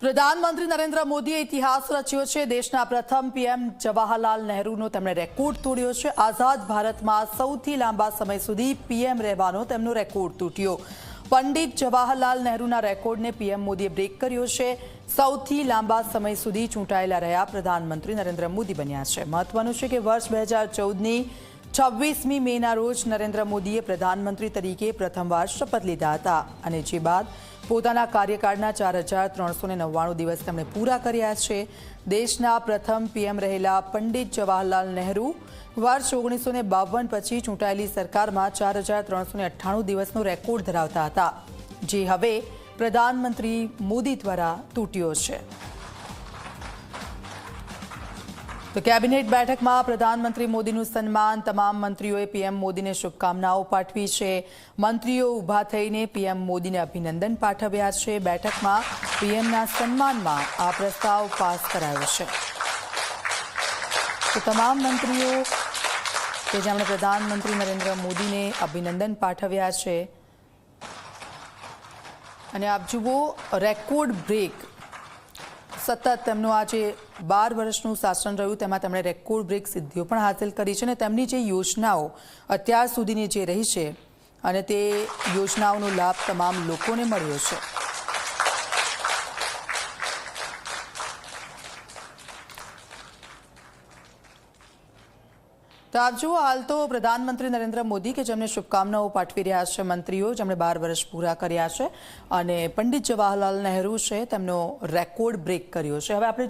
પ્રધાનમંત્રી નરેન્દ્ર મોદીએ ઇતિહાસ રચ્યો છે। દેશના પ્રથમ પીએમ જવાહરલાલ નહેરુનો તેમણે રેકોર્ડ તોડ્યો છે। આઝાદ ભારતમાં સૌથી લાંબા સમય સુધી પીએમ રહેવાનો તેમનો રેકોર્ડ તૂટ્યો। પંડિત જવાહરલાલ નહેરુના રેકોર્ડને પીએમ મોદીએ બ્રેક કર્યો છે। સૌથી લાંબા સમય સુધી ચૂંટાયેલા રહ્યા પ્રધાનમંત્રી નરેન્દ્ર મોદી બન્યા છે। મહત્વનું છે કે વર્ષ 2014ની 26મી મેના રોજ નરેન્દ્ર મોદીએ પ્રધાનમંત્રી તરીકે પ્રથમવાર શપથ લીધા હતા અને જે બાદ પોતાના કાર્યકાળના 4399 દિવસ તેમણે પૂરા કર્યા છે। દેશના પ્રથમ પીએમ રહેલા પંડિત જવાહરલાલ નહેરુ વર્ષ 1952 પછી ચૂંટાયેલી સરકારમાં 4398 દિવસનો રેકોર્ડ ધરાવતા હતા, જે હવે પ્રધાનમંત્રી મોદી દ્વારા તૂટ્યો છે। તો કેબિનેટ બેઠકમાં પ્રધાનમંત્રી મોદીનું સન્માન। તમામ મંત્રીઓએ પીએમ મોદીને શુભકામનાઓ પાઠવી છે। મંત્રીઓ ઊભા થઈને પીએમ મોદીને અભિનંદન પાઠવ્યા છે। બેઠકમાં પીએમના સન્માનમાં આ પ્રસ્તાવ પાસ કરાયો છે। તો તમામ મંત્રીઓ કે જેમણે પ્રધાનમંત્રી નરેન્દ્ર મોદીને અભિનંદન પાઠવ્યા છે અને આપ જુઓ રેકોર્ડ બ્રેક સતત તેમનું આજે 12 વર્ષનું શાસન રહ્યું, તેમાં તેમણે રેકોર્ડ બ્રેક સિદ્ધિઓ પણ હાંસલ કરી છે અને તેમની જે યોજનાઓ અત્યાર સુધીની જે રહી છે અને તે યોજનાઓનો લાભ તમામ લોકોને મળ્યો છે। તો આપ જુઓ, હાલ તો પ્રધાનમંત્રી નરેન્દ્ર મોદી કે જેમને શુભકામનાઓ પાઠવી રહ્યા છે મંત્રીઓ જેમણે 12 વર્ષ પૂરા કર્યા છે અને પંડિત જવાહરલાલ નહેરુ છે તેમનો રેકોર્ડ બ્રેક કર્યો છે। હવે આપણે